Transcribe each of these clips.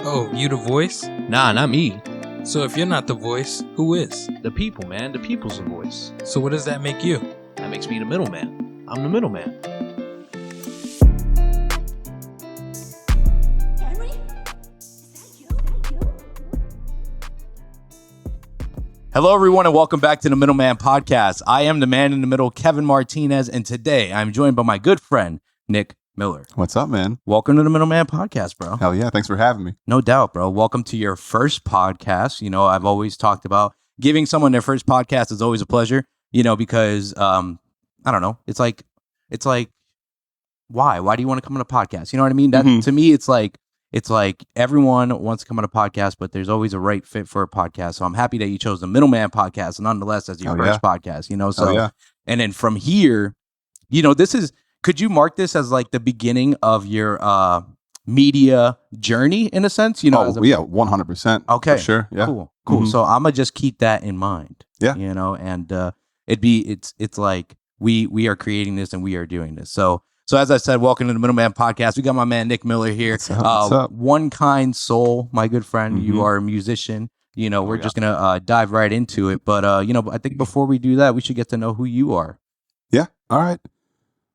Oh, you the voice? Nah, not me. So if you're not the voice, who is? The people, man. The people's the voice. So what does that make you? That makes me the middleman. I'm the middleman. Hello, everyone, and welcome back to the Middleman Podcast. I am the man in the middle, Kevin Martinez, and today I'm joined by my good friend, Nick Miller. What's up, man? Welcome to the Middleman Podcast, bro. Hell yeah, thanks for having me. No doubt, bro. Welcome to your first podcast. You know, I've always talked about giving someone their first podcast is always a pleasure, you know, because, I don't know, it's like, why? Why do you want to come on a podcast? You know what I mean? That to me, it's like everyone wants to come on a podcast, but there's always a right fit for a podcast. So I'm happy that you chose the Middleman Podcast, nonetheless, as your first podcast, you know? So, and then from here, you know, could you mark this as like the beginning of your media journey in a sense? You know? 100%. Okay. For sure. Yeah. Cool. Mm-hmm. So I'm going to just keep that in mind. Yeah. You know, and it's like we are creating this and we are doing this. So as I said, welcome to the Middleman Podcast. We got my man Nick Miller here. What's up? One Kind Soul, my good friend. You are a musician. You know, we're just gonna dive right into it. But you know, I think before we do that, we should get to know who you are. Yeah. All right.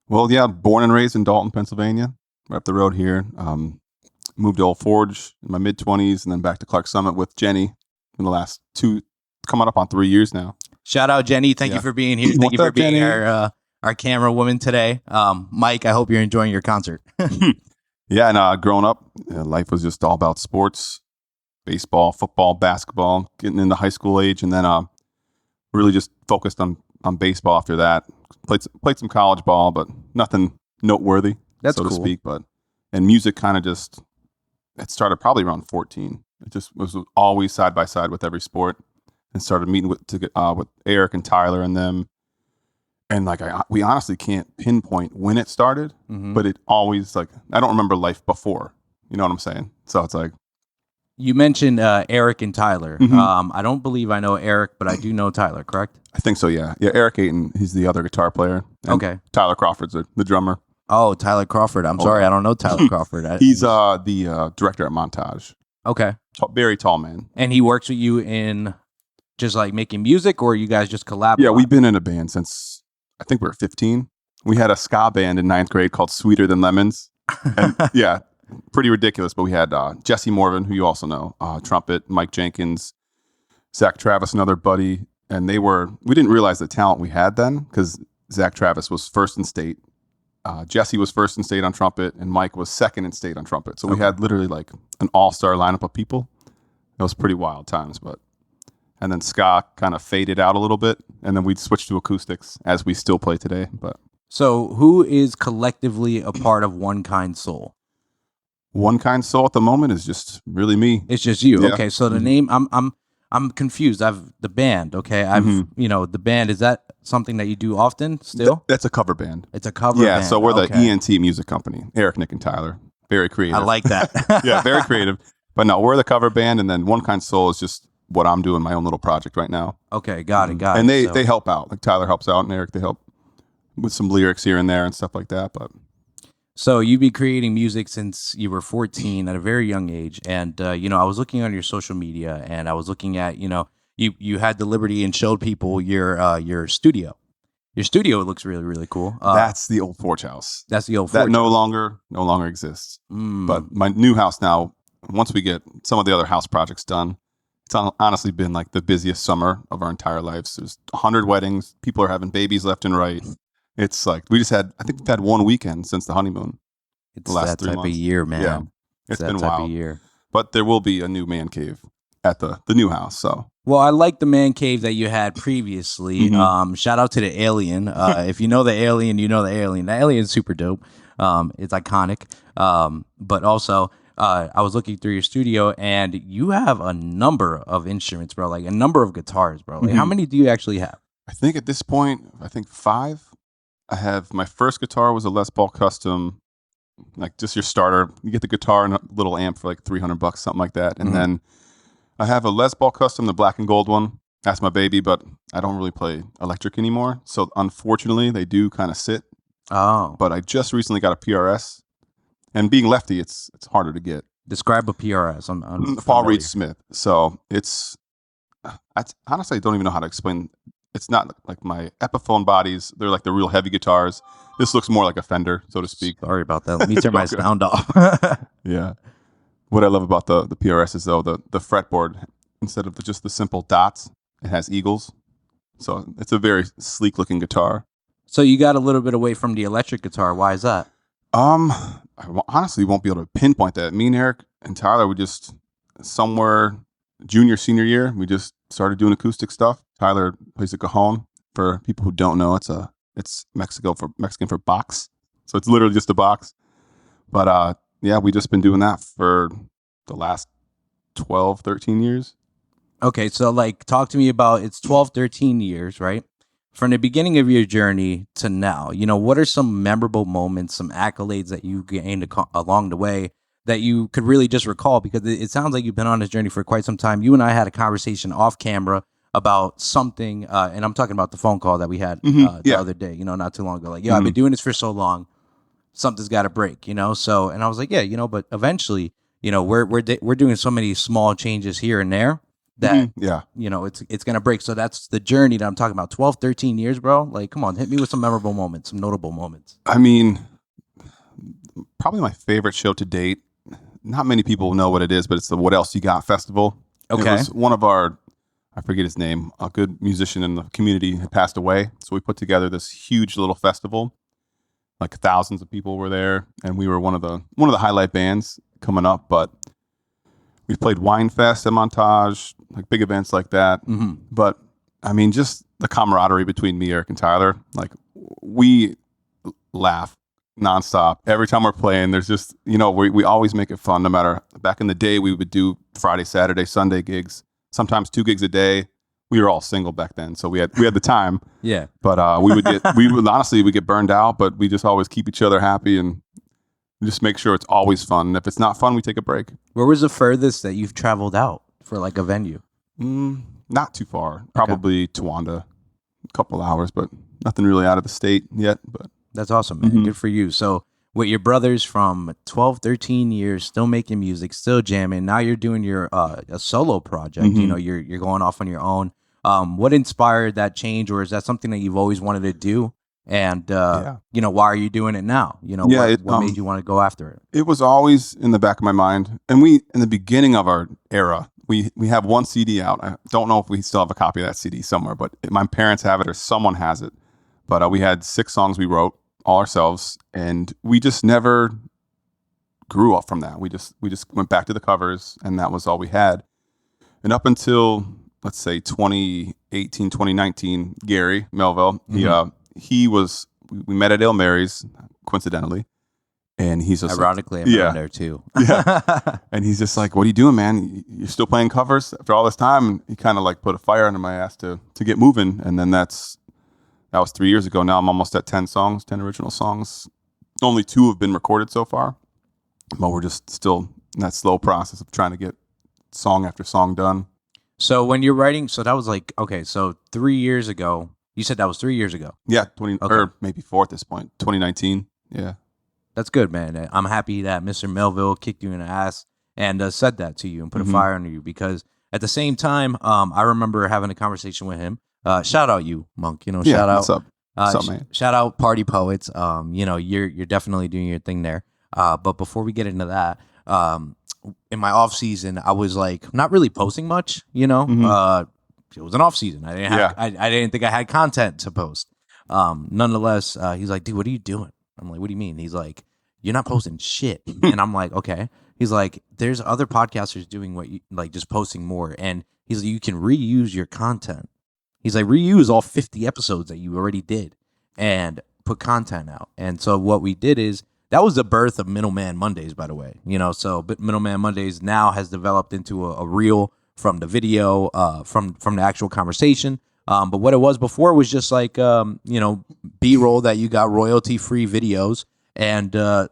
Well, yeah, born and raised in Dalton, Pennsylvania, right up the road here. Moved to Old Forge in my mid-20s, and then back to Clark Summit with Jenny in the last coming up on 3 years now. Shout out Jenny. Thank you for being here. Thank you for being our camera woman today. Mike, I hope you're enjoying your concert. Yeah, and growing up, life was just all about sports, baseball, football, basketball, getting into high school age, and then really just focused on baseball after that. Played some college ball, but nothing noteworthy, so to speak. And music kind of it started probably around 14. It just was always side by side with every sport, and started meeting with Eric and Tyler and them. And like we honestly can't pinpoint when it started, but it always I don't remember life before. You know what I'm saying? So it's like you mentioned Eric and Tyler. I don't believe I know Eric, but I do know Tyler. Correct? I think so. Yeah. Eric Ayton, he's the other guitar player. Okay. Tyler Crawford's the drummer. Oh, Tyler Crawford. I'm sorry, I don't know Tyler Crawford. He's the director at Montage. Okay. Very tall man. And he works with you in just like making music, or you guys just collaborate? Yeah, we've been in a band since I think we were 15. We had a ska band in 9th grade called Sweeter Than Lemons. And yeah, pretty ridiculous. But we had Jesse Morvan, who you also know, trumpet, Mike Jenkins, Zach Travis, another buddy. And we didn't realize the talent we had then, because Zach Travis was first in state. Jesse was first in state on trumpet, and Mike was second in state on trumpet. So we had literally like an all-star lineup of people. It was pretty wild times, and then ska kind of faded out a little bit, and then we'd switch to acoustics, as we still play today. But so who is collectively a part of One Kind Soul? One Kind Soul at the moment is just really me. It's just you. Yeah. Okay, so the name I'm confused. The band. Okay, you know, the band, is that something that you do often still? That's a cover band. It's a cover band. Yeah, so we're the ENT music company. Eric, Nick, and Tyler. Very creative. I like that. Yeah, very creative. But no, we're the cover band, and then One Kind Soul is just what I'm doing, my own little project right now. Okay, got it. And they help out. Like Tyler helps out, and Eric, they help with some lyrics here and there and stuff like that. But so you've been creating music since you were 14 at a very young age. And, you know, I was looking on your social media, and I was looking at, you know, you had the liberty and showed people your studio. Your studio looks really, really cool. That's the old Forge house. That's the old Forge that no longer exists. But my new house now, once we get some of the other house projects done, it's honestly been like the busiest summer of our entire lives. There's 100 weddings. People are having babies left and right. It's like we've had one weekend since the honeymoon. It's the last that 3 type months. of year, man. Yeah, it's been wild. Year. But there will be a new man cave at the new house. So, well, I like the man cave that you had previously. Shout out to the alien. If you know the alien, you know the alien. The alien is super dope. It's iconic. But also, I was looking through your studio, and you have a number of instruments, bro. Like a number of guitars, bro. Like, how many do you actually have? I think at this point, 5. I have my first guitar was a Les Paul Custom, like just your starter. You get the guitar and a little amp for like $300, something like that. And then I have a Les Paul Custom, the black and gold one. That's my baby, but I don't really play electric anymore. So unfortunately, they do kind of sit. Oh. But I just recently got a PRS, and being lefty, it's harder to get. Describe a PRS. I'm Paul Reed Smith. So it's honestly, I don't even know how to explain. It's not like my Epiphone bodies. They're like the real heavy guitars. This looks more like a Fender, so to speak. Sorry about that. Let me turn my sound off. Yeah. What I love about the PRS is, though, the fretboard, instead of just the simple dots, it has eagles. So it's a very sleek looking guitar. So you got a little bit away from the electric guitar. Why is that? I honestly won't be able to pinpoint that. Me and Eric and Tyler, we just somewhere junior, senior year, we just started doing acoustic stuff. Tyler plays the cajon. For people who don't know, it's Mexican for box. So it's literally just a box. But yeah, we just been doing that for the last 12, 13 years. Okay, so like talk to me about it's 12, 13 years, right? From the beginning of your journey to now, what are some memorable moments, some accolades that you gained along the way that you could really just recall? Because it sounds like you've been on this journey for quite some time. You and I had a conversation off camera about something, and I'm talking about the phone call that we had the other day, not too long ago. Like, I've been doing this for so long, something's got to break, So, and I was like, yeah, but eventually, we're doing so many small changes here and there that, it's going to break. So that's the journey that I'm talking about. 12, 13 years, bro. Like, come on, hit me with some memorable moments, some notable moments. I mean, probably my favorite show to date. Not many people know what it is, but it's the What Else You Got Festival. Okay. It was one of our, I forget his name, a good musician in the community had passed away. So we put together this huge little festival. Like thousands of people were there, and we were one of the highlight bands coming up. But we played Wine Fest at Montage, like big events like that. Mm-hmm. But I mean, just the camaraderie between me, Eric, and Tyler. Like we laugh nonstop every time we're playing. There's just we always make it fun. No matter, back in the day, we would do Friday, Saturday, Sunday gigs. Sometimes 2 gigs a day. We were all single back then, so we had the time. Yeah. But we would get burned out, but we just always keep each other happy and just make sure it's always fun. And if it's not fun, we take a break. Where was the furthest that you've traveled out for like a venue? Not too far. Probably Towanda, a couple hours, but nothing really out of the state yet. But that's awesome, man. Mm-hmm. Good for you. So with your brothers from 12, 13 years, still making music, still jamming. Now you're doing your a solo project. Mm-hmm. You're going off on your own. What inspired that change, or is that something that you've always wanted to do? And why are you doing it now? What made you want to go after it? It was always in the back of my mind. And we, in the beginning of our era, we have one CD out. I don't know if we still have a copy of that CD somewhere, but my parents have it or someone has it. But we had 6 songs we wrote all ourselves, and we just never grew up from that. We just went back to the covers, and that was all we had. And up until, let's say, 2018, 2019, Gary Melville, we met at Ale Mary's, coincidentally, and he's just ironically, I'm there too. Yeah. And he's just like, what are you doing, man? You're still playing covers after all this time? And he kind of like put a fire under my ass to get moving. And then that was 3 years ago. Now I'm almost at 10 original songs. Only 2 have been recorded so far, but we're just still in that slow process of trying to get song after song done. So when you're writing, so that was like, okay, so 3 years ago, you said that was 3 years ago. Yeah, or maybe 4 at this point, 2019. Yeah. That's good, man. I'm happy that Mr. Melville kicked you in the ass and said that to you and put a fire under you, because at the same time, I remember having a conversation with him. Shout out you, Monk. Shout out. What's up? What's up, man? Shout out Party Poets. You're definitely doing your thing there. But before we get into that, in my off season, I was like not really posting much. It was an off season. I didn't think I had content to post. Nonetheless, he's like, dude, what are you doing? I'm like, what do you mean? He's like, you're not posting shit. And I'm like, okay. He's like, there's other podcasters doing what you like, just posting more. And he's like, you can reuse your content. He's like, reuse all 50 episodes that you already did and put content out. And so what we did is, that was the birth of Middleman Mondays, by the way. So Middleman Mondays now has developed into a reel from the video, from the actual conversation. But what it was before was just like, B-roll that you got royalty-free videos and, the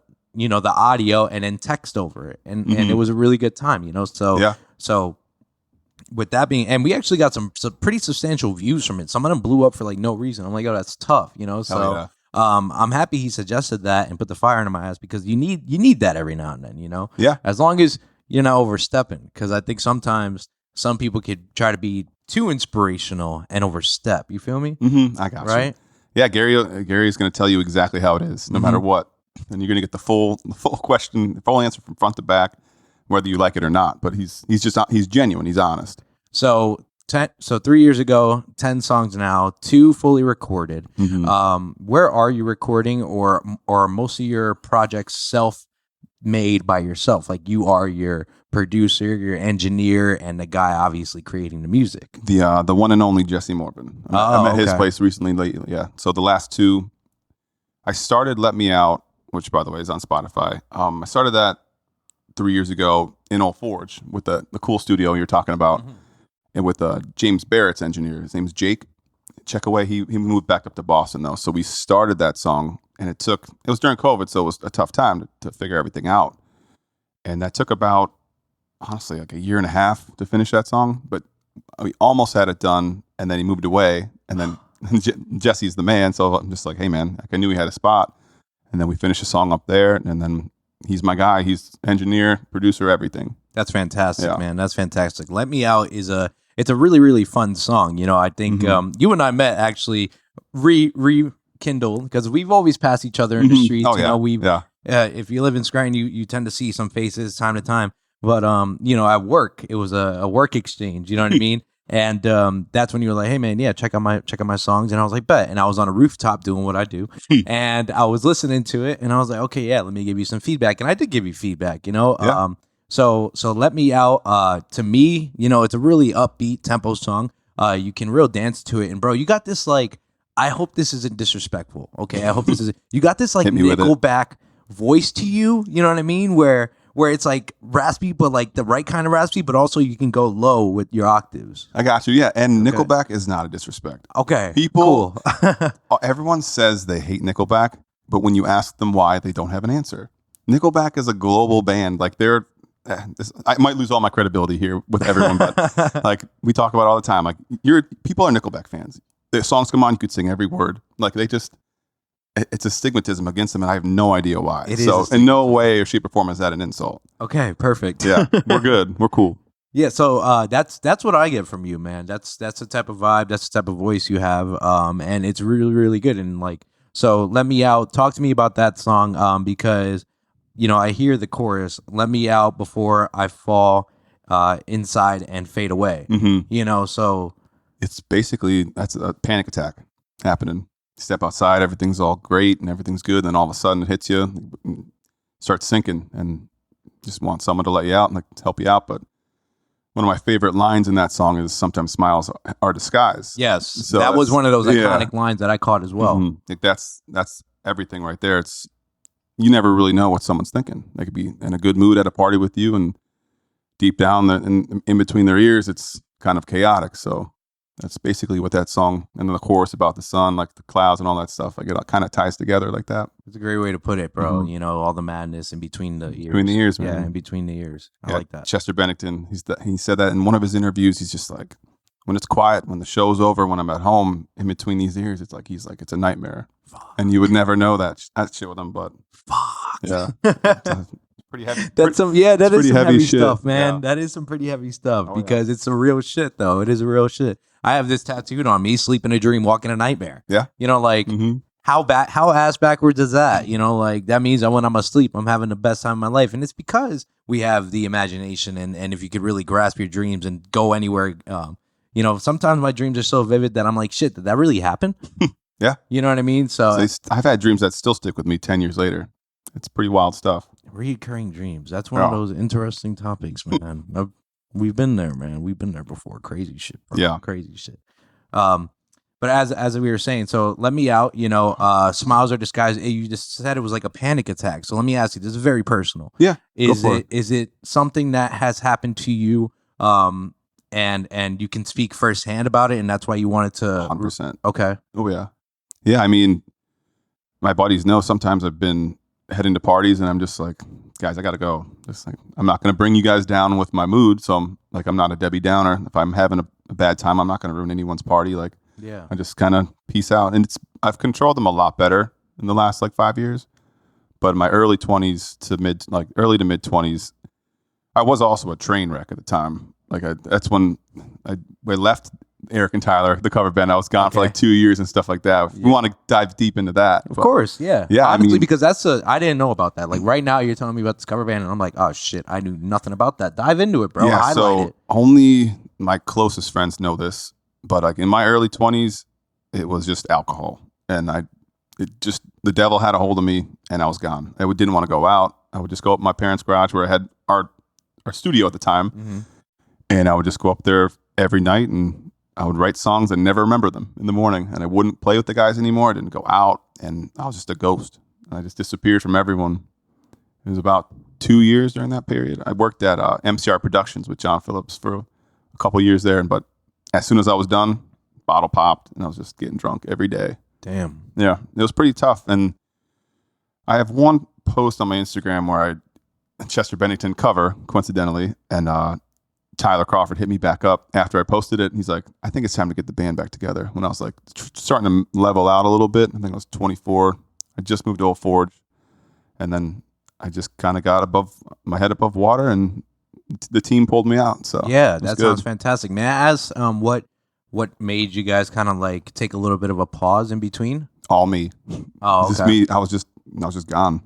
audio and then text over it. And it was a really good time, So with that being, and we actually got some pretty substantial views from it. Some of them blew up for like no reason. I'm like, oh, that's tough, So I'm happy he suggested that and put the fire into my ass, because you need that every now and then, Yeah. as long as you're not overstepping, because I think sometimes some people could try to be too inspirational and overstep. You feel me? Mm-hmm. I got you. Right? Yeah, Gary's going to tell you exactly how it is, no matter what, and you're going to get the full question, the full answer from front to back, whether you like it or not. But he's genuine. He's honest. So 3 years ago, 10 songs now, 2 fully recorded. Where are you recording, or are most of your projects self-made by yourself? Like, you are your producer, your engineer, and the guy obviously creating the music. The one and only Jesse Morgan. I met his place recently. Lately, yeah. So the last 2, I started Let Me Out, which by the way is on Spotify. I started that 3 years ago in Old Forge with the cool studio you're talking about. And with James Barrett's engineer. His name's Jake Checkaway. He moved back up to Boston, though. So we started that song, and it was during COVID, so it was a tough time to figure everything out. And that took about, honestly, like a year and a half to finish that song. But we almost had it done, and then he moved away. And then Jesse's the man, so I'm just like, hey, man, like I knew he had a spot. And then we finished the song up there, and then he's my guy. He's engineer, producer, everything. That's fantastic, man. That's fantastic. Let Me Out it's a really, really fun song. I think you and I met actually rekindled, because we've always passed each other in the streets. If you live in Scranton, you tend to see some faces time to time. But at work, it was a work exchange. You know what I mean? And that's when you were like, hey man, yeah, check out my songs. And I was like, bet. And I was on a rooftop doing what I do. And I was listening to it, and I was like, okay, yeah, let me give you some feedback. And I did give you feedback, Yeah. So Let Me Out, to me, it's a really upbeat tempo song. You can real dance to it. And bro, you got this, like, I hope this isn't disrespectful. Okay. I hope this isn't, you got this like Nickelback voice to you. You know what I mean? Where it's like raspy, but like the right kind of raspy, but also you can go low with your octaves. I got you. Yeah. And Nickelback is not a disrespect. Okay. People, everyone says they hate Nickelback, but when you ask them why, they don't have an answer. Nickelback is a global band. Like I might lose all my credibility here with everyone, but like we talk about all the time. Like people are Nickelback fans. Their songs come on, you could sing every word. Like it's a stigmatism against them, and I have no idea why. So in no way or shape or form is that an insult. Okay, perfect. Yeah, we're good. We're cool. Yeah, so that's what I get from you, man. That's the type of vibe, that's the type of voice you have, and it's really, really good. And like, so Let Me Out. Talk to me about that song, because I hear the chorus, let me out before I fall inside and fade away. So it's basically, that's a panic attack happening. You step outside, everything's all great and everything's good. Then all of a sudden it hits you, starts sinking, and just want someone to let you out and like to help you out. But one of my favorite lines in that song is sometimes smiles are disguise. Yes. So that was one of those iconic lines that I caught as well. Like that's everything right there. You never really know what someone's thinking. They could be in a good mood at a party with you, and deep down in between their ears, it's kind of chaotic. So that's basically what that song, and then the chorus about the sun, like the clouds and all that stuff, like it all kind of ties together like that. It's a great way to put it, bro. All the madness in between the ears. Between the ears, man. Yeah, in between the ears. I like that. Chester Bennington, he said that in one of his interviews. He's just like, when it's quiet, when the show's over, when I'm at home, in between these ears, it's like it's a nightmare. Fuck. And you would never know that shit with him, but fuck. Yeah. Pretty heavy. That is some heavy stuff, man. Yeah. That is some pretty heavy stuff, because it's some real shit, though. It is a real shit. I have this tattooed on me: sleep in a dream, walk in a nightmare. Yeah. How ass backwards is that? Like that means that when I'm asleep, I'm having the best time of my life. And it's because we have the imagination, and if you could really grasp your dreams and go anywhere, sometimes my dreams are so vivid that I'm like, shit, did that really happen? Yeah. You know what I mean? So I've had dreams that still stick with me 10 years later. It's pretty wild stuff. Recurring dreams. That's one of those interesting topics, man. We've been there, man. We've been there before. Crazy shit, bro. Yeah. Crazy shit. But as we were saying, so Let Me Out, smiles are disguised. You just said it was like a panic attack. So let me ask you, this is very personal. Yeah. Is it something that has happened to you, and you can speak firsthand about it, and that's why you wanted to 100%. Okay. Oh yeah. Yeah, I mean, my buddies know sometimes I've been heading to parties and I'm just like, guys, I gotta go. Just like, I'm not gonna bring you guys down with my mood. So I'm not a Debbie Downer. If I'm having a bad time, I'm not gonna ruin anyone's party. Like, yeah, I just kind of peace out. And I've controlled them a lot better in the last like 5 years. But in my early to mid 20s, I was also a train wreck at the time. Like that's when I left Eric and Tyler, the cover band. I was gone for like 2 years and stuff like that. If we want to dive deep into that. Of course, yeah. Yeah, honestly, because I didn't know about that. Like right now you're telling me about this cover band and I'm like, oh shit, I knew nothing about that. Dive into it, bro. Yeah, Highlight so it. only my closest friends know this, but like in my early 20s, it was just alcohol. And the devil had a hold of me and I was gone. I didn't want to go out. I would just go up to my parents' garage where I had our studio at the time. Mm-hmm. And I would just go up there every night and I would write songs and never remember them in the morning. And I wouldn't play with the guys anymore. I didn't go out. And I was just a ghost. I just disappeared from everyone. It was about 2 years during that period. I worked at MCR Productions with John Phillips for a couple years there. But as soon as I was done, bottle popped and I was just getting drunk every day. Damn. Yeah, it was pretty tough. And I have one post on my Instagram where Chester Bennington cover, coincidentally, and Tyler Crawford hit me back up after I posted it. And he's like, I think it's time to get the band back together. When I was like starting to level out a little bit, I think I was 24. I just moved to Old Forge. And then I just kind of got my head above water and the team pulled me out. So yeah, that sounds fantastic. May I ask what made you guys kind of like take a little bit of a pause in between? All me. Oh, okay. Just me. I was just gone.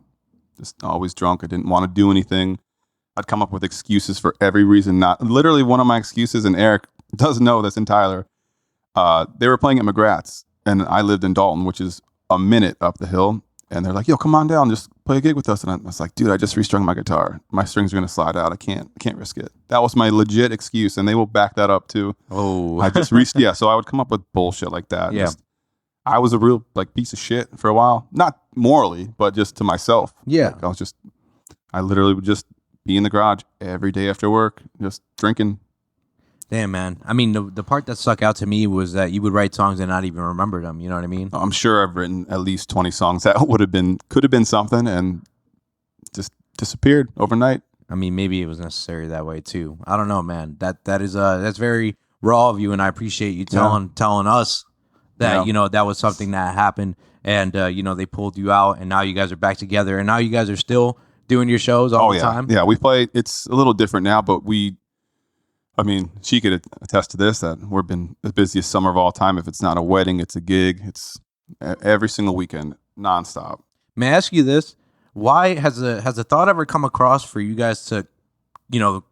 Just always drunk. I didn't want to do anything. I'd come up with excuses for every reason not. Literally, one of my excuses, and Eric does know this, and Tyler, they were playing at McGrath's, and I lived in Dalton, which is a minute up the hill. And they're like, "Yo, come on down, just play a gig with us." And I was like, "Dude, I just restrung my guitar. My strings are gonna slide out. I can't risk it." That was my legit excuse, and they will back that up too. Oh, I just so I would come up with bullshit like that. Yeah. I was a real like piece of shit for a while, not morally, but just to myself. Yeah, like, I literally would just be in the garage every day after work, just drinking. Damn, man. I mean, the part that stuck out to me was that you would write songs and not even remember them. You know what I mean? I'm sure I've written at least 20 songs that could have been something and just disappeared overnight. I mean, maybe it was necessary that way too. I don't know, man. That's very raw of you, and I appreciate you telling us that that was something that happened, and they pulled you out, and now you guys are back together, and now you guys are still doing your shows all the time. Yeah, we play. It's a little different now, but she could attest to this, that we've been the busiest summer of all time. If it's not a wedding, it's a gig. It's every single weekend, nonstop. May I ask you this? Why has the thought ever come across for you guys to,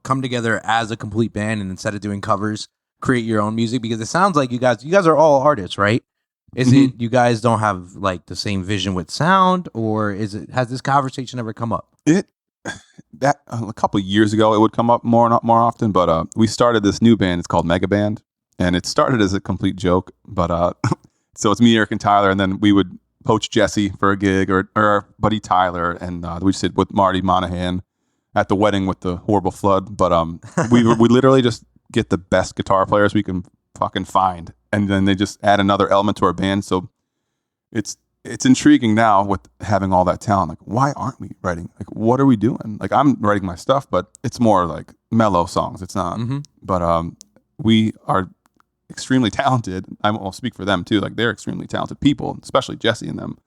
come together as a complete band and instead of doing covers, create your own music? Because it sounds like you guys are all artists, right? Is it you guys don't have like the same vision with sound, or has this conversation ever come up? A couple of years ago, it would come up more often, but we started this new band. It's called Mega Band, and it started as a complete joke. But so it's me, Eric, and Tyler, and then we would poach Jesse for a gig, or our buddy Tyler, and we sit with Marty Monahan at the wedding with the horrible flood. But we literally just get the best guitar players we can fucking find, and then they just add another element to our band. So it's intriguing now with having all that talent. Like, why aren't we writing? Like, what are we doing? Like, I'm writing my stuff, but it's more like mellow songs. It's not. Mm-hmm. But we are extremely talented. I'll speak for them too. Like, they're extremely talented people, especially Jesse and them.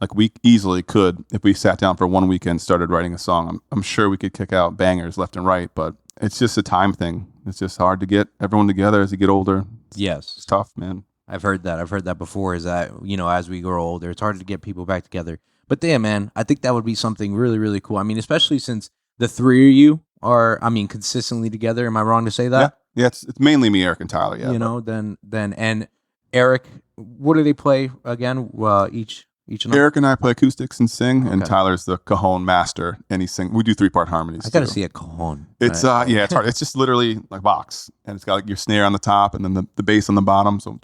Like, we easily could, if we sat down for one weekend, started writing a song. I'm sure we could kick out bangers left and right, but it's just a time thing. It's just hard to get everyone together as you get older. Yes. It's tough, man. I've heard that before, is that, as we grow older, it's harder to get people back together. But damn, man, I think that would be something really, really cool. I mean, especially since the three of you are, consistently together. Am I wrong to say that? Yeah, it's mainly me, Eric, and Tyler, yeah. And Eric, what do they play again, each night? Eric and I play acoustics and sing, and Tyler's the cajon master, and he sings. We do 3-part harmonies. I got to see a cajon. It's right? it's hard. It's just literally like box, and it's got like your snare on the top, and then the bass on the bottom. So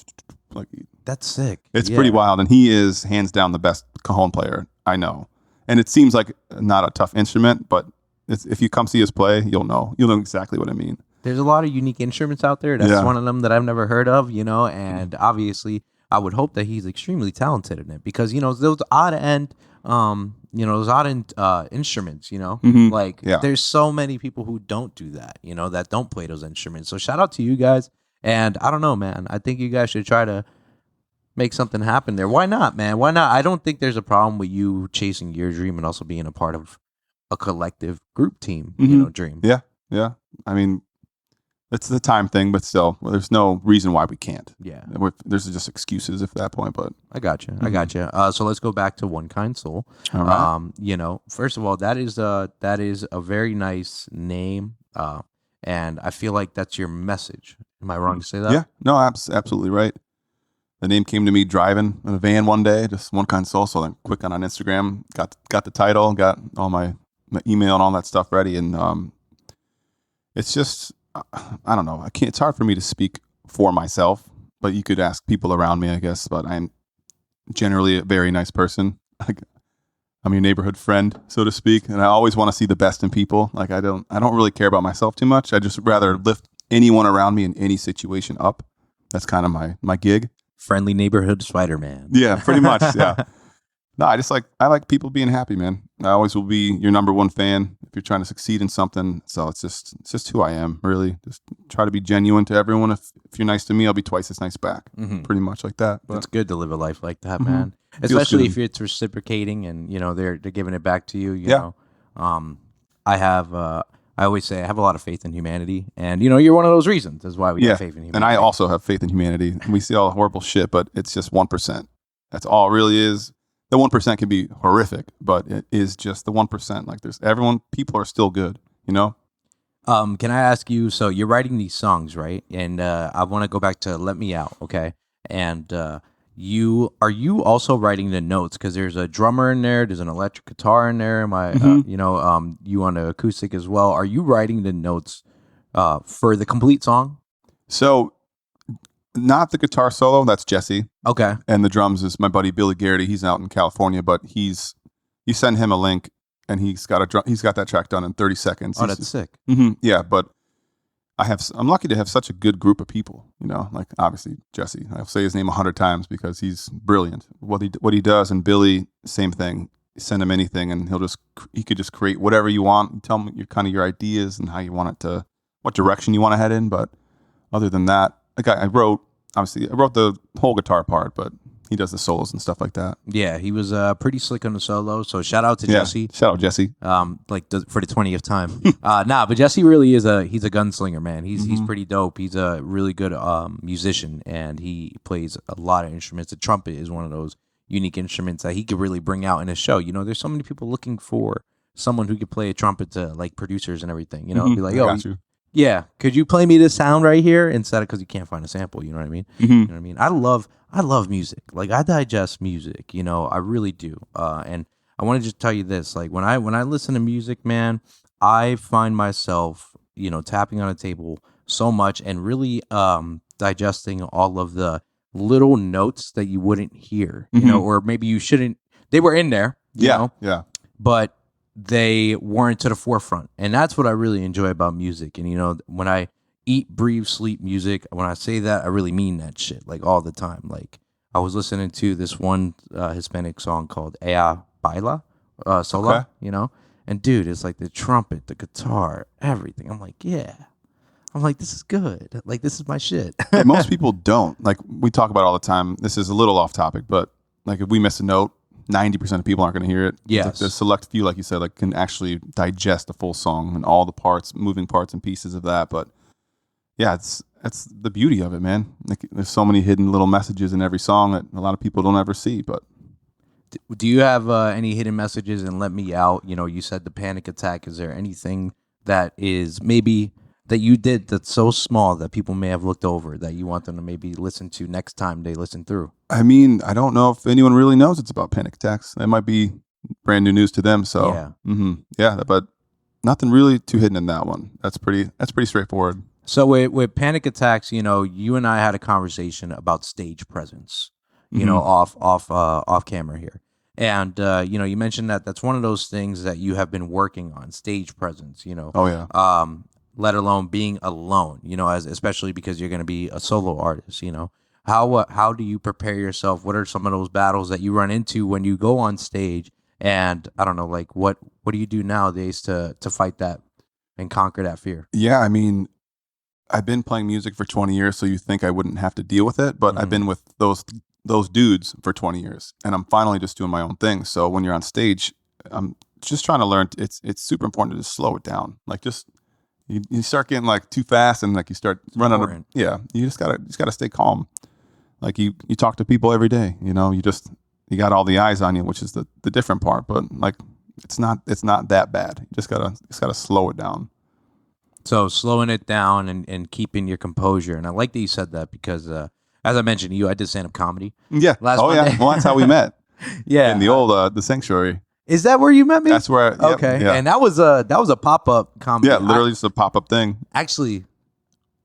like, that's sick. It's pretty wild, and he is hands down the best cajon player I know. And it seems like not a tough instrument, but if you come see us play, you'll know exactly what I mean. There's a lot of unique instruments out there. That's one of them that I've never heard of. And obviously, I would hope that he's extremely talented in it, because those odd end, instruments. Mm-hmm. There's so many people who don't do that. That don't play those instruments. So shout out to you guys. And I don't know, man. I think you guys should try to make something happen there. Why not, man? Why not? I don't think there's a problem with you chasing your dream and also being a part of a collective group team, dream. Yeah. I mean, it's the time thing, but still, there's no reason why we can't. Yeah. There's just excuses at that point, but. I got you. So let's go back to One Kind Soul. All right. First of all, that is a very nice name. And I feel like that's your message. Am I wrong to say that? Yeah. No, absolutely right. The name came to me driving in a van one day, just One Kind Soul. So then quick on Instagram, got the title, got all my email and all that stuff ready. And it's just, I don't know. It's hard for me to speak for myself, but you could ask people around me, I guess. But I'm generally a very nice person. I'm your neighborhood friend, so to speak. And I always want to see the best in people. Like I don't really care about myself too much. I just rather lift anyone around me in any situation up. That's kind of my gig. Friendly neighborhood Spider-Man. Yeah, pretty much. Yeah. No, I like people being happy, man. I always will be your number one fan if you're trying to succeed in something. So it's just who I am, really. Just try to be genuine to everyone. If you're nice to me, I'll be twice as nice back. Mm-hmm. Pretty much like that. But it's good to live a life like that, man. Especially if it's reciprocating and they're giving it back to you. You know, I always say I have a lot of faith in humanity, and you're one of those reasons. That's why we have faith in humanity. And I also have faith in humanity. We see all the horrible shit, but it's just 1%. That's all it really is. The 1% can be horrific, but it is just the 1%. Like people are still good, Can I ask you? So you're writing these songs, right? And I want to go back to "Let Me Out," okay? And are you also writing the notes? Because there's a drummer in there, there's an electric guitar in there. Am I, you on the acoustic as well? Are you writing the notes for the complete song? So. Not the guitar solo, that's Jesse. Okay. And the drums is my buddy Billy Garrity. He's out in California, but you send him a link and he's got that track done in 30 seconds. Oh, that's sick. Mm-hmm, yeah, but I'm lucky to have such a good group of people, like obviously Jesse. I'll say his name 100 times because he's brilliant. What he does, and Billy, same thing. Send him anything and he could just create whatever you want. You tell him your ideas and how you want it to, what direction you want to head in, but other than that, I wrote the whole guitar part, but he does the solos and stuff like that. Yeah, he was pretty slick on the solo. So shout out to Jesse. Shout out Jesse. For the 20th time. But Jesse really he's a gunslinger, man. He's pretty dope. He's a really good musician, and he plays a lot of instruments. The trumpet is one of those unique instruments that he could really bring out in his show. There's so many people looking for someone who could play a trumpet to like producers and everything. Be like, yeah, could you play me this sound right here instead of, because you can't find a sample, you know what I mean? Mm-hmm. You know what I mean? I love music. Like I digest music, I really do. And I want to just tell you this, like when I listen to music, man, I find myself, tapping on a table so much and really digesting all of the little notes that you wouldn't hear, or maybe you shouldn't. They were in there, you know? Yeah. But they weren't to the forefront, and that's what I really enjoy about music. And when I eat, breathe, sleep music, when I say that, I really mean that shit, like all the time. Like I was listening to this one Hispanic song called Ea Baila Sola, and dude, it's like the trumpet, the guitar, everything. I'm like, this is good. Like this is my shit. Most people don't. Like we talk about all the time. This is a little off topic, but like if we miss a note, 90% of people aren't going to hear it. Yes. Like the select few, like you said, like can actually digest a full song and all the parts, moving parts and pieces of that. But yeah, that's the beauty of it, man. Like there's so many hidden little messages in every song that a lot of people don't ever see. But do you have any hidden messages in Let Me Out? You said the panic attack. Is there anything that is maybe that you did that's so small that people may have looked over that you want them to maybe listen to next time they listen through? I mean, I don't know if anyone really knows it's about panic attacks. That might be brand new news to them. So yeah, but nothing really too hidden in that one. That's pretty straightforward. So with panic attacks, you and I had a conversation about stage presence, off camera here. And, you mentioned that that's one of those things that you have been working on, stage presence, Oh, yeah. Let alone being alone, especially because you're going to be a solo artist, How do you prepare yourself? What are some of those battles that you run into when you go on stage? And I don't know, like what do you do nowadays to fight that and conquer that fear? Yeah, I mean, I've been playing music for 20 years, so you think I wouldn't have to deal with it, but I've been with those those dudes for 20 years, and I'm finally just doing my own thing. So when you're on stage, I'm just trying to learn. It's super important to just slow it down. Like just you start getting like too fast, and like you start running out of, you just gotta stay calm. Like you talk to people every day, you know, you got all the eyes on you, which is the different part, but like it's not that bad. You just gotta slow it down. So slowing it down and keeping your composure. And I like that you said that because as I mentioned to you, I did stand-up comedy. Yeah. Monday. Yeah. Well, that's how we met. Yeah. In the old the Sanctuary. Is that where you met me? That's where. Yep, okay. Yeah. And that was a pop-up comedy. Yeah, literally just a pop-up thing. Actually,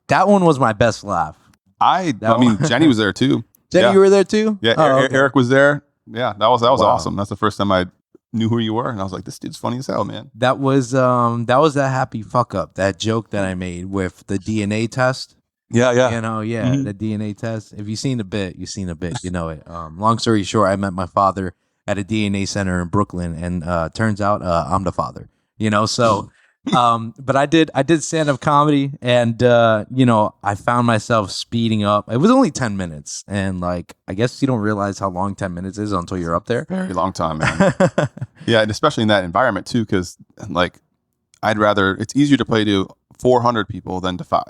that one was my best laugh. I mean, Jenny was there too. Jenny, you were there too? Yeah, Eric was there. Yeah, that was awesome. That's the first time I knew who you were, and I was like, this dude's funny as hell, man. That was that happy fuck up, that joke that I made with the DNA test. Yeah. You know, the DNA test. If you've seen a bit, you know it. Long story short, I met my father at a DNA center in Brooklyn, and turns out I'm the father. You know, so but I did stand-up comedy, and you know, I found myself speeding up. It was only 10 minutes, and like I guess you don't realize how long 10 minutes is until you're up there. Very long time, man. Yeah, and especially in that environment too, because like it's easier to play to 400 people than to 5,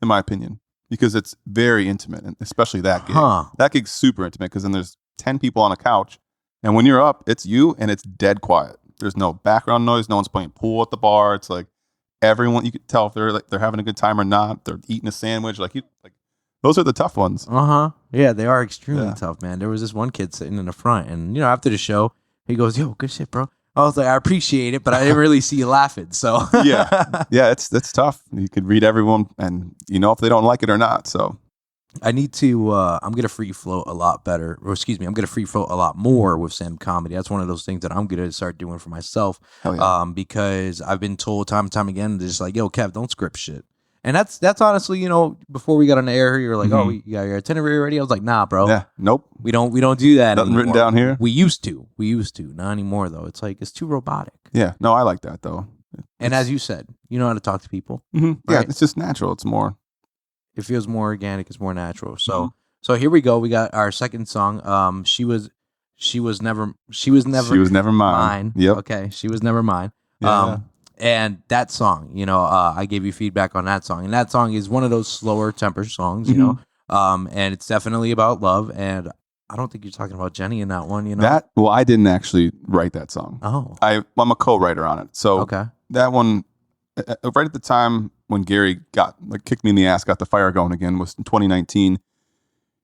in my opinion, because it's very intimate, and especially that gig. That gig's super intimate because then there's 10 people on a couch, and when you're up, it's you, and it's dead quiet. There's no background noise. No one's playing pool at the bar. It's like everyone. You can tell if they're having a good time or not. They're eating a sandwich. Like those are the tough ones. Yeah, they are extremely tough, man. There was this one kid sitting in the front, and you know, after the show, he goes, "Yo, good shit, bro." I was like, "I appreciate it, but I didn't really see you laughing." So yeah, it's tough. You could read everyone, and you know if they don't like it or not. So I need to. I'm gonna free float a lot better, or excuse me, I'm gonna free float a lot more with stand-up comedy. That's one of those things that I'm gonna start doing for myself. Because I've been told time and time again, just like, "Yo, Kev, don't script shit." And that's honestly, you know, before we got on the air, you were like, "Oh, you got your itinerary ready?" I was like, "Nah, bro. Yeah, nope. We don't do that. Nothing anymore. written down here. We used to, not anymore though. It's like it's too robotic." Yeah, no, I like that though. And as you said, you know how to talk to people. Right? Yeah, it's just natural. It's more. It feels more organic. It's more natural. So here we go. We got our second song. She was never mine. Yep. Okay. She was never mine. Yeah. And that song, you know, I gave you feedback on that song, and that song is one of those slower temper songs, you know, and it's definitely about love. And I don't think you're talking about Jenny in that one, you know. Well, I didn't actually write that song. Oh, I'm a co-writer on it. So that one, right at the time when Gary kicked me in the ass, got the fire going again, was in 2019.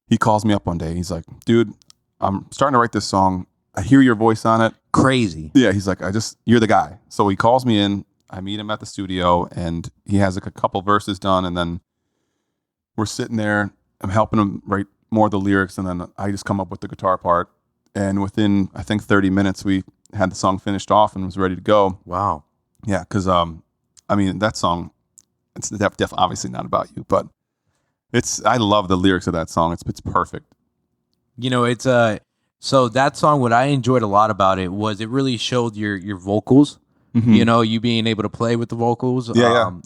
He calls me up one day. He's like, "Dude, I'm starting to write this song. I hear your voice on it." Crazy. Yeah, he's like, "You're the guy." So he calls me in. I meet him at the studio, and he has like a couple verses done, and then we're sitting there. I'm helping him write more of the lyrics, and then I just come up with the guitar part. And within, I think, 30 minutes, we had the song finished off and was ready to go. Wow. Yeah, because I mean, that song, it's definitely obviously not about you, but I love the lyrics of that song. It's perfect. You know, it's so that song, what I enjoyed a lot about it was it really showed your vocals. You know, you being able to play with the vocals.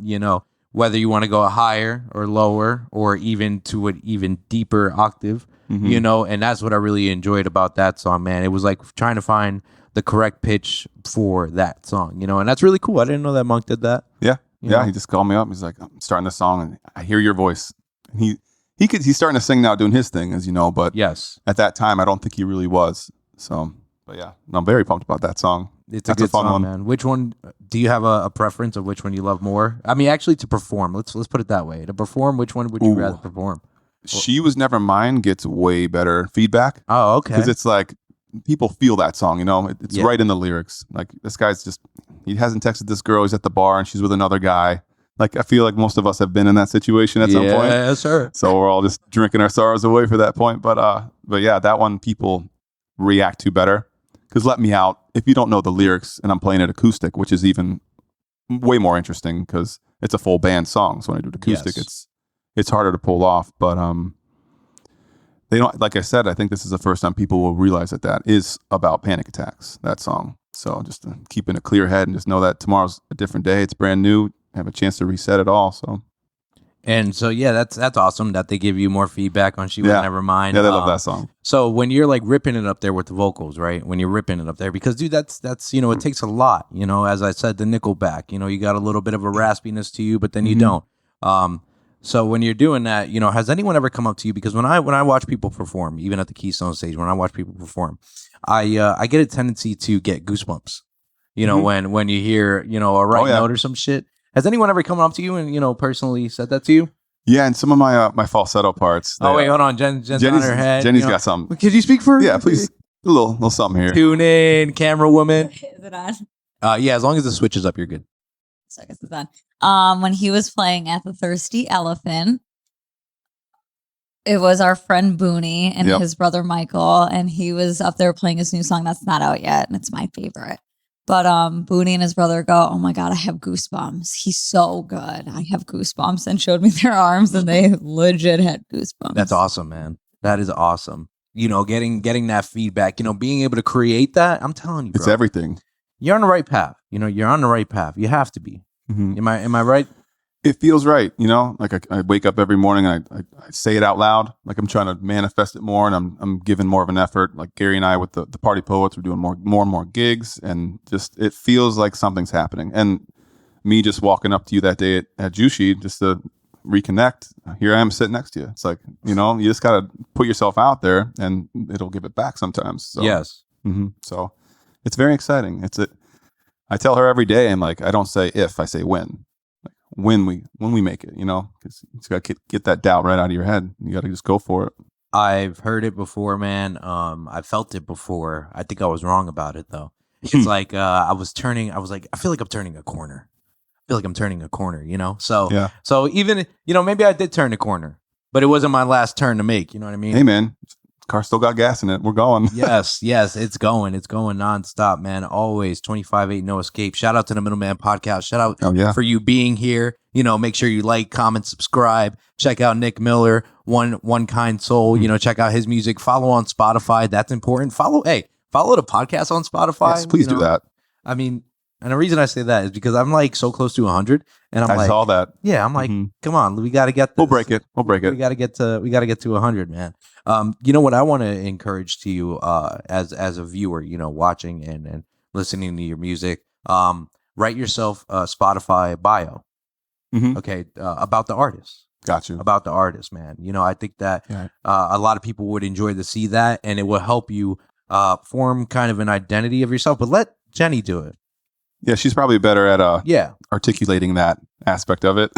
You know, whether you want to go higher or lower or even to an even deeper octave, you know, and that's what I really enjoyed about that song, man. It was like trying to find the correct pitch for that song, you know, and that's really cool. I didn't know that Monk did that. Yeah. You know? He just called me up. He's like, "I'm starting this song and I hear your voice." And he's starting to sing now, doing his thing, as you know, but yes, at that time, I don't think he really was. So, but yeah, I'm very pumped about that song. That's a good fun song, man. Which one do you have a preference of which one you love more? I mean, actually, to perform. Let's put it that way. To perform, which one would you rather perform? She Was Never Mine gets way better feedback. Oh, okay. Because it's like people feel that song, you know. It's right in the lyrics. Like this guy's he hasn't texted this girl. He's at the bar and she's with another guy. Like I feel like most of us have been in that situation at some point. Yeah, sure. So we're all just drinking our sorrows away for that point. But yeah, that one people react to better. Because Let Me Out, if you don't know the lyrics and I'm playing it acoustic, which is even way more interesting because it's a full band song. So when I do it acoustic, it's harder to pull off. But they don't, like I said, I think this is the first time people will realize that is about panic attacks, that song. So just to keep in a clear head and just know that tomorrow's a different day. It's brand new. Have a chance to reset it all. So, And so, yeah, that's awesome that they give you more feedback on She Was Never Mine. Yeah, they love that song. So when you're like ripping it up there with the vocals, right? When you're ripping it up there, because dude, that's it takes a lot. As I said, the Nickelback, you got a little bit of a raspiness to you, but then you don't. So when you're doing that, has anyone ever come up to you? Because when I watch people perform, even at the Keystone stage, when I watch people perform, I get a tendency to get goosebumps. When you hear a right note or some shit. Has anyone ever come up to you and personally said that to you? Yeah, and some of my falsetto parts. Wait, hold on. Jen's on her head. Jenny's got something. Could you speak for her? Yeah, please. A little something here. Tune in, camera woman. Is it on? Yeah, as long as the switch is up, you're good. So I guess it's on. When he was playing at the Thirsty Elephant, it was our friend Booney and his brother Michael, and he was up there playing his new song that's not out yet, and it's my favorite. But Booney and his brother go, "Oh my God, I have goosebumps. He's so good. I have goosebumps," and showed me their arms, and they legit had goosebumps. That's awesome, man. That is awesome. Getting that feedback, being able to create that, I'm telling you, bro. It's everything. You're on the right path. You're on the right path. You have to be. Mm-hmm. Am I right? It feels right. Like I wake up every morning and I say it out loud. Like I'm trying to manifest it more, and I'm giving more of an effort. Like Gary and I with the Party Poets, we're doing more and more gigs, and just it feels like something's happening. And me just walking up to you that day at Jushi just to reconnect. Here I am sitting next to you. It's like, you just got to put yourself out there, and it'll give it back sometimes. So, yes. Mm-hmm. So it's very exciting. I tell her every day, I'm like, I don't say if, I say when. When we make it, because you got to get that doubt right out of your head. You got to just go for it. I've heard it before, man. I felt it before. I think I was wrong about it though. It's like I feel like I'm turning a corner. So yeah. So even maybe I did turn the corner, but it wasn't my last turn to make. You know what I mean? Hey, man. Car still got gas in it. We're going. yes, it's going nonstop, man. Always 25/8, no escape. Shout out to the Middleman Podcast. Shout out for you being here. Make sure you like, comment, subscribe. Check out Nick Miller, one kind soul. Check out his music. Follow on Spotify. That's important. Follow the podcast on Spotify. Yes, please do that. I mean, and the reason I say that is because I'm like so close to 100, and I saw that. Yeah, I'm like, come on, we got to get this. We'll break it. We got to get to 100, man. What I want to encourage to you, as a viewer, watching and listening to your music, write yourself a Spotify bio. Mm-hmm. Okay, about the artist. Got you. About the artist, man. I think that a lot of people would enjoy to see that, and it will help you form kind of an identity of yourself. But let Jenny do it. Yeah, she's probably better at articulating that aspect of it.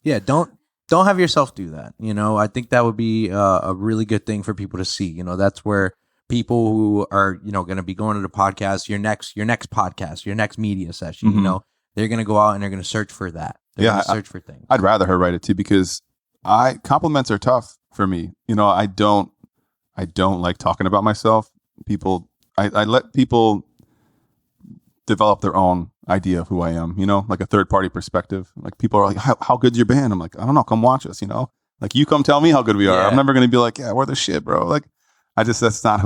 Yeah, don't have yourself do that. I think that would be a really good thing for people to see. That's where people who are going to be going to the podcast, your next podcast, your next media session. Mm-hmm. They're going to go out and they're going to search for that. They're going to search for things. I'd rather her write it too, because compliments are tough for me. I don't like talking about myself. I let people develop their own idea of who I am, like a third party perspective. Like people are like, how good's your band? I'm like, I don't know, come watch us, like you come tell me how good we are. I'm never going to be like, yeah, we're the shit, bro. Like that's not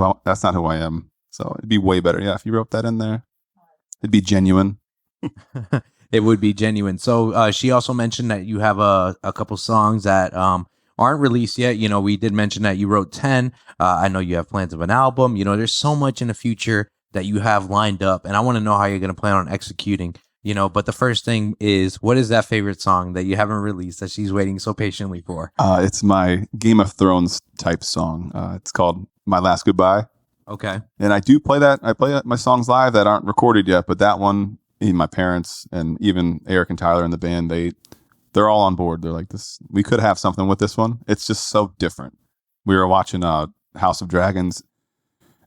who I am. So it'd be way better. Yeah. If you wrote that in there, it'd be genuine. It would be genuine. So she also mentioned that you have a couple songs that aren't released yet. We did mention that you wrote 10. I know you have plans of an album. There's so much in the future that you have lined up, and I want to know how you're going to plan on executing, but the first thing is, what is that favorite song that you haven't released that she's waiting so patiently for? It's my Game of Thrones type song. It's called My Last Goodbye. Okay. And I do play that. I play my songs live that aren't recorded yet, but that one, even my parents and even Eric and Tyler in the band, they're all on board. They're like, this, we could have something with this one. It's just so different. We were watching House of Dragons,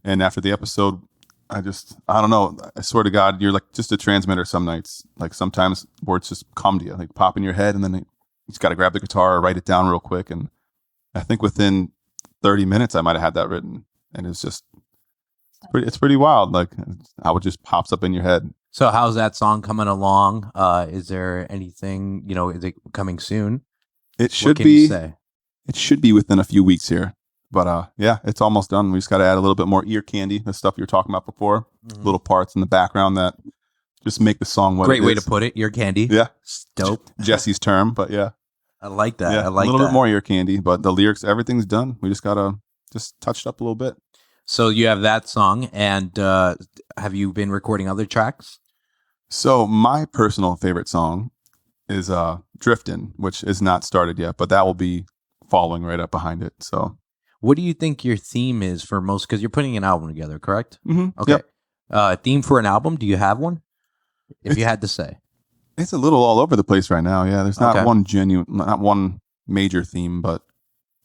and after the episode, I don't know. I swear to God, you're like just a transmitter some nights. Like sometimes words just come to you, like pop in your head, and then you just got to grab the guitar or write it down real quick. And I think within 30 minutes, I might have had that written. And it's pretty wild. Like how it just pops up in your head. So how's that song coming along? Is there anything, is it coming soon? It should be. It should be within a few weeks here. But yeah, it's almost done. We just got to add a little bit more ear candy, the stuff you were talking about before. Mm-hmm. Little parts in the background that just make the song what Great it is. Way to put it, ear candy. Yeah. Dope. Jesse's term, but yeah. I like that. Yeah, I like a little that. bit more ear candy, but the lyrics, everything's done. We just gotta just touch it up a little bit. So you have that song, and have you been recording other tracks? So my personal favorite song is Driftin', which is not started yet, but that will be following right up behind it. So what do you think your theme is for most? Because you're putting an album together, correct? Mm-hmm. Okay. Yep. Theme for an album? Do you have one? If you had to say, it's a little all over the place right now. Yeah, there's not Okay. not one major theme, but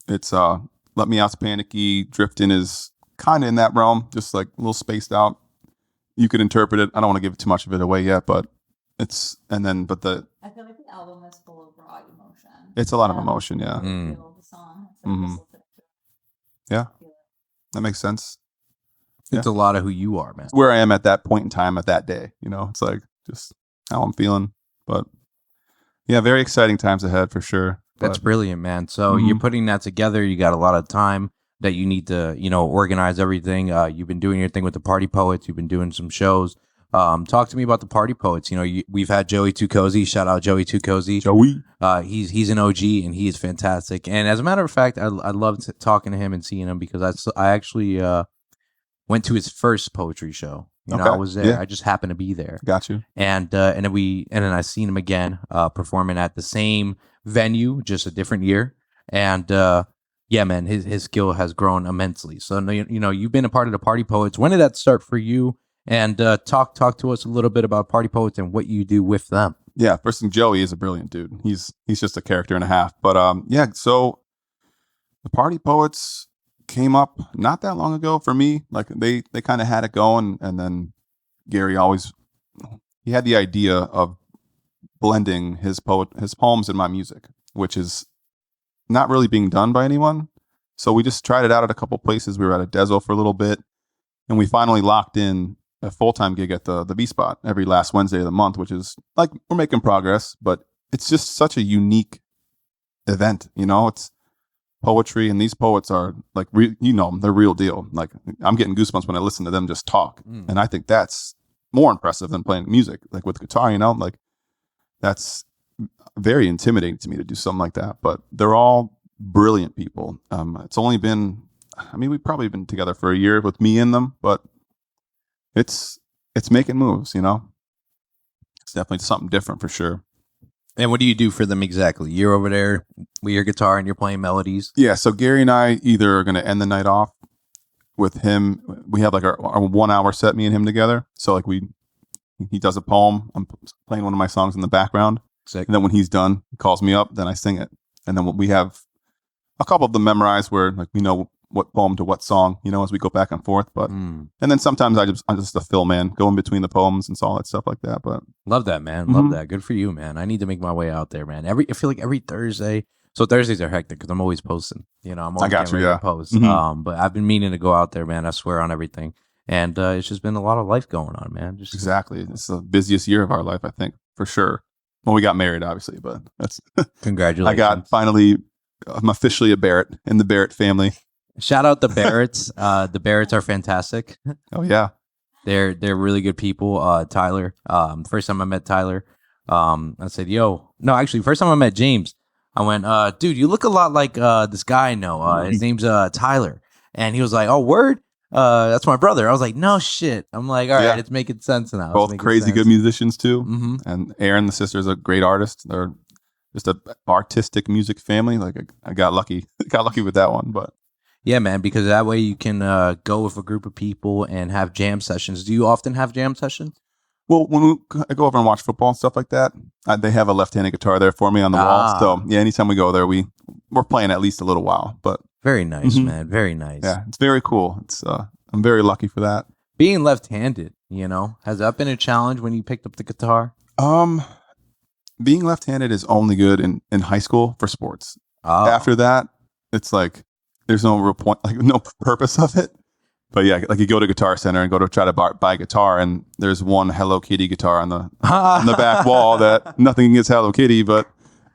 it's "Let Me Out's Panicky." Driftin' is kind of in that realm, just like a little spaced out. You could interpret it. I don't want to give too much of it away yet, but it's I feel like the album is full of raw emotion. It's a lot of emotion. Yeah. Mm. Feel the song. It's Mhm. just listen to it. Yeah. Feel it. That makes sense. it's a lot of who you are, man. It's where I am at that point in time, at that day. It's like just how I'm feeling. But yeah, very exciting times ahead for sure. That's But, brilliant, man. So Mhm. you're putting that together. You got a lot of time that you need to, organize everything. You've been doing your thing with the Party Poets. You've been doing some shows. Talk to me about the Party Poets. We've had Joey Too Cozy. Shout out Joey Too Cozy. Joey. He's an OG and he is fantastic. And as a matter of fact, I loved talking to him and seeing him because I actually went to his first poetry show. Okay. I was there. Yeah. I just happened to be there. Got you. And then I seen him again performing at the same venue, just a different year. And yeah, man, his skill has grown immensely. So you've been a part of the Party Poets. When did that start for you? And talk to us a little bit about Party Poets and what you do with them. Yeah, first thing, Joey is a brilliant dude. He's just a character and a half. But yeah, so the Party Poets came up not that long ago for me. Like they kind of had it going, and then Gary he had the idea of blending his poems and my music, which is not really being done by anyone. So we just tried it out at a couple places. We were at a Dezo for a little bit, and we finally locked in a full-time gig at the B Spot every last Wednesday of the month, which is like we're making progress, but it's just such a unique event. It's poetry, and these poets are like they're real deal. Like I'm getting goosebumps when I listen to them just talk, and I think that's more impressive than playing music like with guitar. Like that's very intimidating to me to do something like that. But they're all brilliant people. It's only been, we've probably been together for a year with me in them, but it's making moves. It's definitely something different for sure. And what do you do for them exactly? You're over there with your guitar and you're playing melodies. Yeah. So Gary and I either are going to end the night off with him. We have like our 1 hour set, me and him together. So like he does a poem. I'm playing one of my songs in the background. Sick. And then when he's done, he calls me up, then I sing it. And then we have a couple of them memorized where like we know what poem to what song, as we go back and forth. But and then sometimes I'm just a fill man, go in between the poems and all that stuff like that. But love that, man. Love that. Good for you, man. I need to make my way out there, man. I feel like every Thursday. So Thursdays are hectic because I'm always posting. I'm always getting ready to post. But I've been meaning to go out there, man. I swear on everything. And it's just been a lot of life going on, man. Exactly. It's the busiest year of our life, I think, for sure. Well, we got married, obviously, but that's congratulations. I'm officially a Barrett in the Barrett family. Shout out the Barretts. The Barretts are fantastic. Oh yeah, they're really good people. Tyler. First time I met Tyler, I said, first time I met James, I went, dude, you look a lot like this guy I know. His name's Tyler, and he was like, oh, word. That's my brother. I was like, no shit. I'm like, all right, it's making sense now. Both crazy good musicians too. Mm-hmm. And Aaron, the sister, is a great artist. They're just a artistic music family. Like I got lucky with that one. But yeah, man, because that way you can go with a group of people and have jam sessions. Do you often have jam sessions? Well, when I go over and watch football and stuff like that, they have a left-handed guitar there for me on the wall. So yeah, anytime we go there, we're playing at least a little while. But very nice, man. Very nice. Yeah, it's very cool. It's I'm very lucky for that. Being left-handed, has that been a challenge when you picked up the guitar? Being left-handed is only good in high school for sports. After that, it's like there's no real point, like no purpose of it. But yeah, like you go to Guitar Center and go to try to buy a guitar, and there's one Hello Kitty guitar on the back wall that nothing against Hello Kitty, but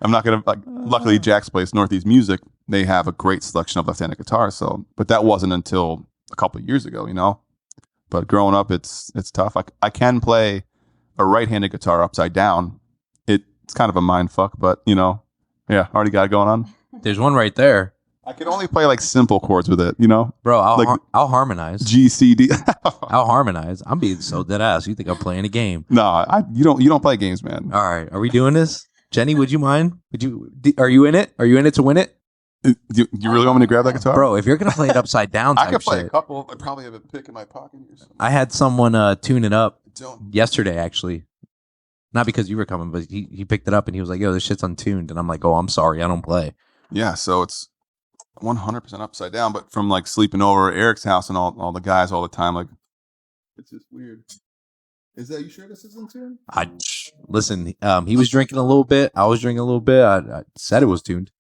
I'm not gonna like. Luckily, Jack's place, Northeast Music, they have a great selection of left-handed guitars. So, but that wasn't until a couple of years ago, But growing up, it's tough. I can play a right-handed guitar upside down. It's kind of a mind fuck, but Yeah, already got it going on. There's one right there. I can only play like simple chords with it, you know? Bro, Like I'll harmonize. G, C, D. I'll harmonize. I'm being so dead ass. You think I'm playing a game? No, you don't play games, man. All right, are we doing this? Jenny, would you mind? Are you in it? Are you in it to win it? Do you really want me to grab that guitar? Bro, if you're gonna play it upside down, I could play shit, a couple. I probably have a pick in my pocket here. I had someone tune it up Don't. yesterday, actually. Not because you were coming, but he picked it up and he was like, "Yo, this shit's untuned," and I'm like, "Oh, I'm sorry, I don't play." Yeah, so it's 100% upside down, but from like sleeping over at Eric's house and all the guys all the time, like it's just weird. Is that you sure this is in tune? Listen. He was drinking a little bit. I was drinking a little bit. I said it was tuned.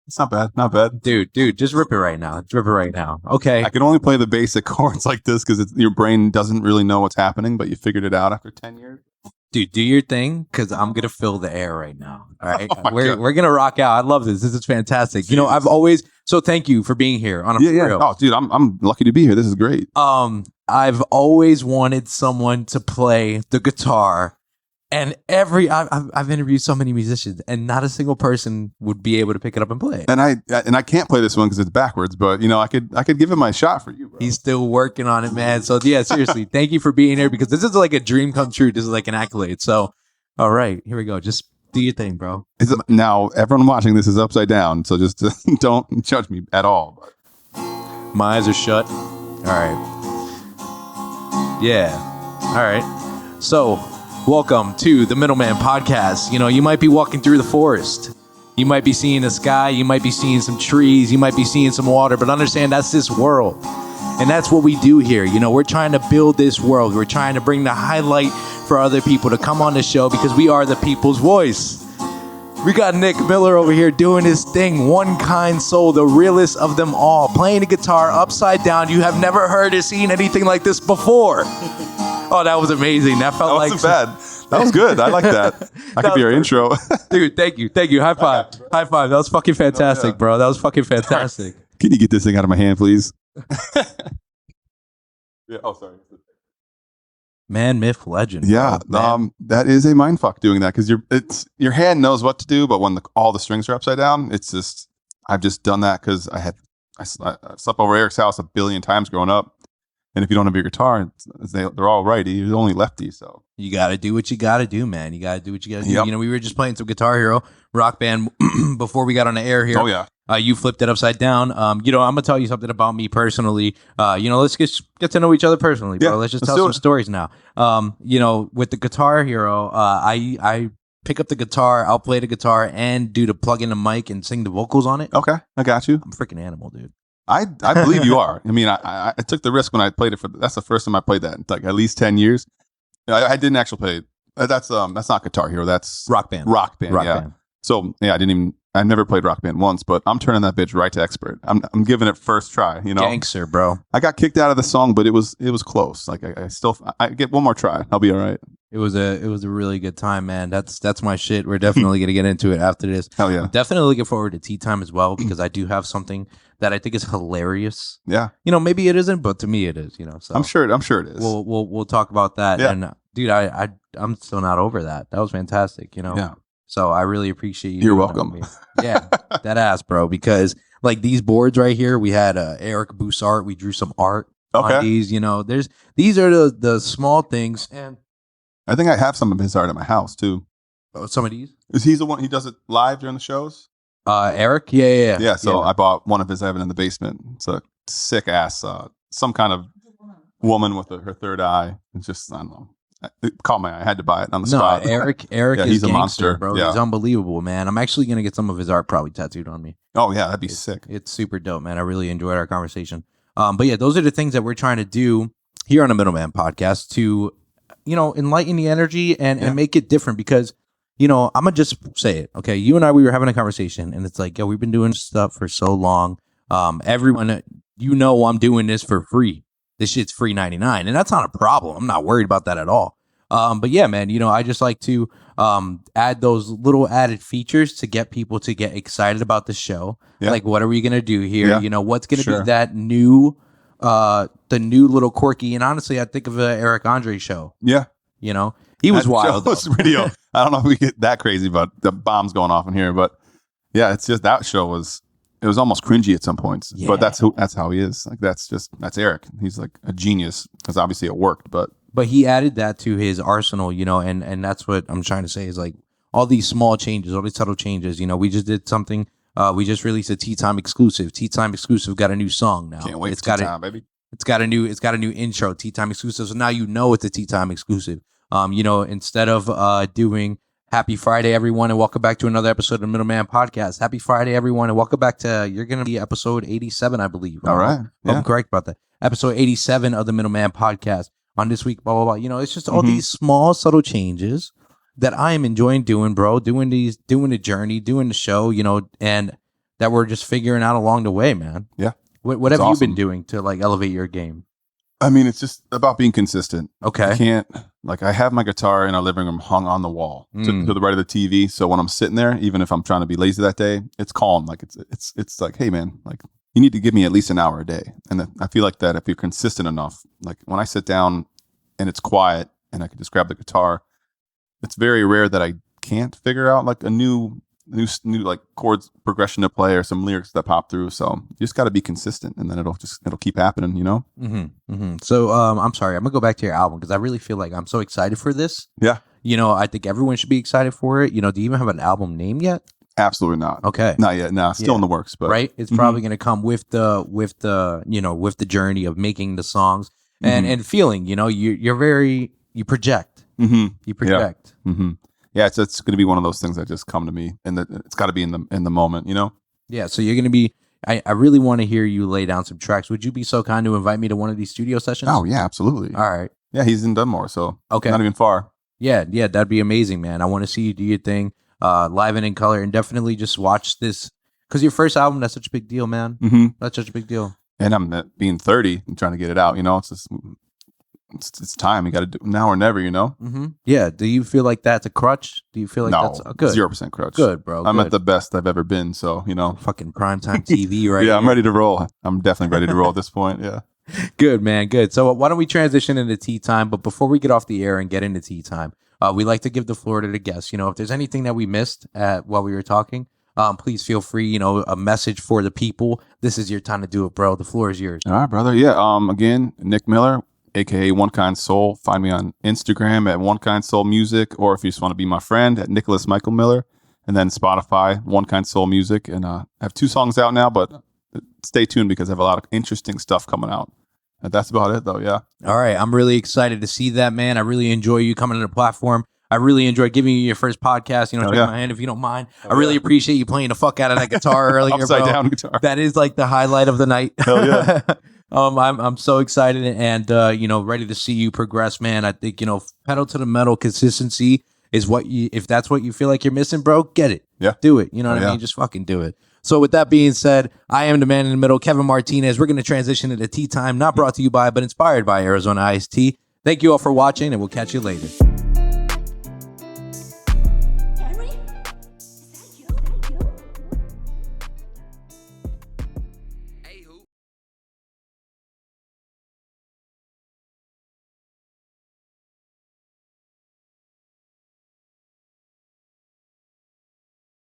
It's not bad, not bad. Dude, just rip it right now. Just rip it right now. Okay. I can only play the basic chords like this because your brain doesn't really know what's happening, but you figured it out after 10 years. Dude, do your thing because I'm gonna fill the air right now. All right, Oh we're gonna rock out. I love this. This is fantastic. You know, I've always thank you for being here on a Yeah. Oh, dude, I'm lucky to be here. This is great. I've always wanted someone to play the guitar, and I've interviewed so many musicians, and not a single person would be able to pick it up and play it. And I can't play this one because it's backwards, but you know I could give it my shot for you, bro. He's still working on it, man. So yeah, seriously, thank you for being here because this is like a dream come true. This is like an accolade. So, all right, here we go. Just do your thing, bro. Now everyone watching this is upside down, so just don't judge me at all. My eyes are shut. All right. Yeah. All right. So, welcome to the Middleman Podcast. You know, you might be walking through the forest. You might be seeing the sky. You might be seeing some trees. You might be seeing some water. But understand that's this world. And that's what we do here. You know, we're trying to build this world. We're trying to bring the highlight for other people to come on the show because we are the people's voice. We got Nick Miller over here doing his thing. One kind soul, the realest of them all. Playing the guitar upside down. You have never heard or seen anything like this before. Oh, that was amazing. That felt like... That wasn't bad. That was good. I like that. That could be our intro. Dude, thank you. High five. High five. That was fucking fantastic, bro. That was fucking fantastic. Can you get this thing out of my hand, please? Yeah. Oh, sorry. Man, myth, legend. Yeah. That is a mind fuck doing that because your hand knows what to do, but when all the strings are upside down, it's just I've just done that because I slept over Eric's house a billion times growing up. And if you don't have your guitar, they're all righty. You're only lefty, so you got to do what you got to do, man. You got to do what you got to do. Yep. You know, we were just playing some Guitar Hero Rock Band before we got on the air here. Oh yeah. You flipped it upside down. You know, I'm gonna tell you something about me personally. You know, let's get to know each other personally, bro. Yeah, let's tell some stories now. You know, with the Guitar Hero, I pick up the guitar, I'll play the guitar, and do the plug in the mic and sing the vocals on it. Okay, I got you. I'm a freaking animal, dude. I believe you are. I mean, I took the risk when I played it that's the first time I played that in like at least 10 years. I didn't actually play it. That's not Guitar Hero. That's Rock Band. Rock Band. So yeah, I never played Rock Band once, but I'm turning that bitch right to expert. I'm giving it first try. You know, gangster, bro. I got kicked out of the song, but it was close. Like I get one more try. I'll be all right. It was a really good time, man. That's my shit. We're definitely gonna get into it after this. Hell yeah. I'm definitely looking forward to tea time as well because I do have something that I think is hilarious. Yeah. You know, maybe it isn't, but to me it is. You know, so I'm sure it is. We'll talk about that. Yeah. And dude, I'm still not over that. That was fantastic. You know. Yeah. So I really appreciate you. You're welcome. Yeah, that ass, bro. Because like these boards right here, we had Eric Boussart. We drew some art on these. You know, these are the small things, and I think I have some of his art at my house too. Some of these. Is he the one? He does it live during the shows. Eric, yeah. Yeah. So I bought one of his. I have it in the basement. It's a sick ass, some kind of woman with her third eye. It's just I don't know. It caught my eye. I had to buy it on the spot. Eric yeah, is he's a gangster, monster, bro. Yeah. He's unbelievable, man. I'm actually gonna get some of his art probably tattooed on me. Oh yeah, that'd be sick. It's super dope, man. I really enjoyed our conversation. But yeah, those are the things that we're trying to do here on the Middleman Podcast to, you know, enlighten the energy and make it different because, you know, I'm gonna just say it. Okay, you and I, we were having a conversation, and it's like, yo, we've been doing stuff for so long. Everyone, you know, I'm doing this for free. This shit's free 99, and that's not a problem. I'm not worried about that at all. But yeah, man, you know, I just like to add those little added features to get people to get excited about the show. Yeah. Like, what are we gonna do here? Yeah. You know, what's gonna be that new, the new little quirky? And honestly, I think of Eric Andre show. Yeah, you know, he was wild. Joe's video. I don't know if we get that crazy, but the bombs going off in here. But yeah, it's just that show was almost cringy at some points. Yeah. But that's how he is. Like that's Eric. He's like a genius because obviously it worked. But he added that to his arsenal, you know, and that's what I'm trying to say is like all these small changes, all these subtle changes. You know, we just did something. We just released a Tea Time exclusive. Tea Time exclusive got a new song now. Can't wait for Tea Time, baby. It's got a new intro, Tea Time exclusive. So now you know it's a Tea Time exclusive. You know, instead of doing Happy Friday, everyone, and welcome back to another episode of the Middleman Podcast. Happy Friday, everyone, and welcome back to you're going to be episode 87, I believe. All right, I'm correct about that. Episode 87 of the Middleman Podcast. On this week, blah blah blah. You know, it's just all these small, subtle changes that I am enjoying doing, bro. Doing the journey, doing the show. You know, and that we're just figuring out along the way, man. Yeah. What have you been doing to like elevate your game? I mean, it's just about being consistent. Okay. I can't, like, I have my guitar in our living room hung on the wall to the right of the TV. So when I'm sitting there, even if I'm trying to be lazy that day, it's calm. Like it's like, hey man, like you need to give me at least an hour a day. And I feel like that if you're consistent enough, like when I sit down and it's quiet and I can just grab the guitar, it's very rare that I can't figure out like a new like chords progression to play or some lyrics that pop through. So you just got to be consistent, and then it'll keep happening, you know. So I'm sorry, I'm gonna go back to your album because I really feel like I'm so excited for this. Yeah, you know, I think everyone should be excited for it. You know, do you even have an album name yet? Absolutely not. Okay, not yet. No, still in the works, but right, it's probably gonna come with the journey of making the songs and feeling. You know, you project. You project. Yeah. Yeah, it's going to be one of those things that just come to me, and it's got to be in the moment, you know. Yeah, so you're going to be. I really want to hear you lay down some tracks. Would you be so kind to invite me to one of these studio sessions? Oh yeah, absolutely. All right. Yeah, he's in Dunmore, so okay, not even far. Yeah, that'd be amazing, man. I want to see you do your thing, live and in color, and definitely just watch this because your first album, that's such a big deal, man. That's such a big deal. And I'm being 30 and trying to get it out. You know, it's just. It's time. You got to do now or never, you know? Yeah. Do you feel like that's a crutch? Do you feel like that's good? 0% crutch. Good, bro. I'm at the best I've ever been. So, you know, fucking primetime TV, right? Yeah, I'm ready to roll. I'm definitely ready to roll at this point. Yeah. Good, man. Good. So why don't we transition into tea time? But before we get off the air and get into tea time, we like to give the floor to the guests. You know, if there's anything that we missed while we were talking, please feel free, you know, a message for the people. This is your time to do it, bro. The floor is yours. All right, brother. Yeah. Again, Nick Miller, aka One Kind Soul. Find me on Instagram at One Kind Soul Music, or if you just want to be my friend, at Nicholas Michael Miller, and then Spotify, One Kind Soul Music. And I have 2 songs out now, but stay tuned because I have a lot of interesting stuff coming out. And that's about it, though. Yeah. All right, I'm really excited to see that, man. I really enjoy you coming to the platform. I really enjoy giving you your first podcast. You know, take my hand if you don't mind. I really appreciate you playing the fuck out of that guitar earlier, upside bro. down guitar. That is like the highlight of the night. Hell yeah. I'm so excited and you know, ready to see you progress, man. I think, you know, pedal to the metal consistency is what if that's what you feel like you're missing, bro, get it. Yeah. Do it. You know what I mean? Just fucking do it. So with that being said, I am the man in the middle, Kevin Martinez. We're going to transition into tea time, not brought to you by, but inspired by Arizona Iced Tea. Thank you all for watching, and we'll catch you later.